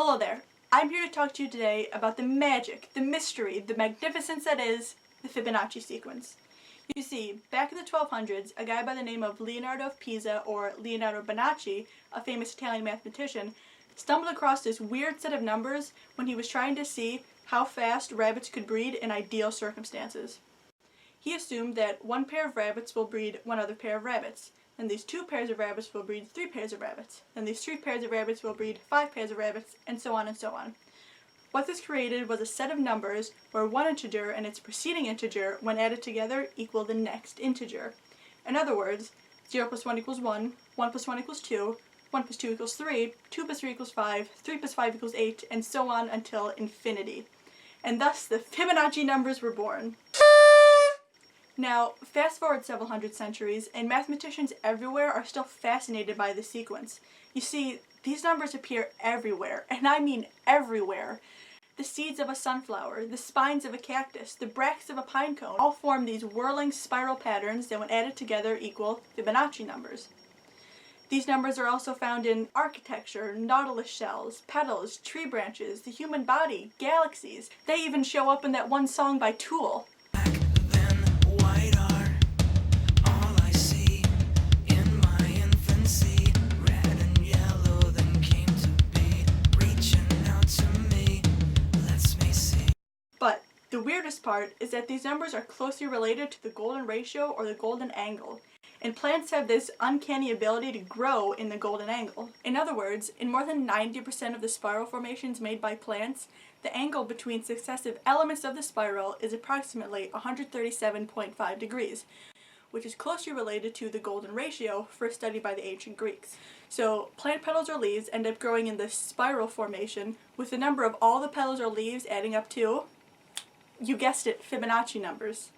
Hello there. I'm here to talk to you today about the magic, the mystery, the magnificence that is the Fibonacci sequence. You see, back in the 1200s, a guy by the name of Leonardo of Pisa, or Leonardo Bonacci, a famous Italian mathematician, stumbled across this weird set of numbers when he was trying to see how fast rabbits could breed in ideal circumstances. He assumed that one pair of rabbits will breed one other pair of rabbits. Then these two pairs of rabbits will breed 3 pairs of rabbits. Then these 3 pairs of rabbits will breed 5 pairs of rabbits, and so on and so on. What this created was a set of numbers where one integer and its preceding integer, when added together, equal the next integer. In other words, 0 plus 1 equals 1, 1 plus 1 equals 2, 1 plus 2 equals 3, 2 plus 3 equals 5, 3 plus 5 equals 8, and so on until infinity. And thus the Fibonacci numbers were born. Now, fast forward several hundred centuries, and mathematicians everywhere are still fascinated by the sequence. You see, these numbers appear everywhere, and I mean everywhere. The seeds of a sunflower, the spines of a cactus, the bracts of a pine cone all form these whirling spiral patterns that when added together equal Fibonacci numbers. These numbers are also found in architecture, nautilus shells, petals, tree branches, the human body, galaxies. They even show up in that one song by Tool. But the weirdest part is that these numbers are closely related to the golden ratio or the golden angle, and plants have this uncanny ability to grow in the golden angle. In other words, in more than 90% of the spiral formations made by plants, the angle between successive elements of the spiral is approximately 137.5 degrees, which is closely related to the golden ratio first studied by the ancient Greeks. So plant petals or leaves end up growing in this spiral formation, with the number of all the petals or leaves adding up to, you guessed it, Fibonacci numbers.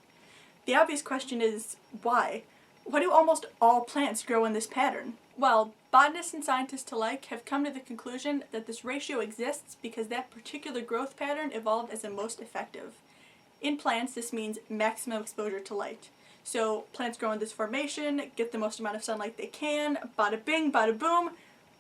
The obvious question is, why? Why do almost all plants grow in this pattern? Well, botanists and scientists alike have come to the conclusion that this ratio exists because that particular growth pattern evolved as the most effective. In plants, this means maximum exposure to light. So plants grow in this formation, get the most amount of sunlight they can, bada bing, bada boom.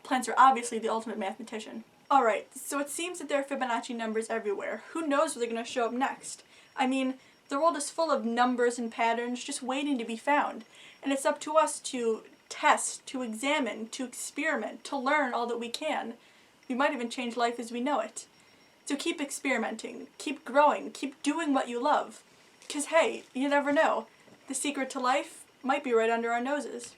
Plants are obviously the ultimate mathematician. Alright, so it seems that there are Fibonacci numbers everywhere. Who knows where they're going to show up next? I mean, the world is full of numbers and patterns just waiting to be found. And it's up to us to test, to examine, to experiment, to learn all that we can. We might even change life as we know it. So keep experimenting, keep growing, keep doing what you love. 'Cause hey, you never know. The secret to life might be right under our noses.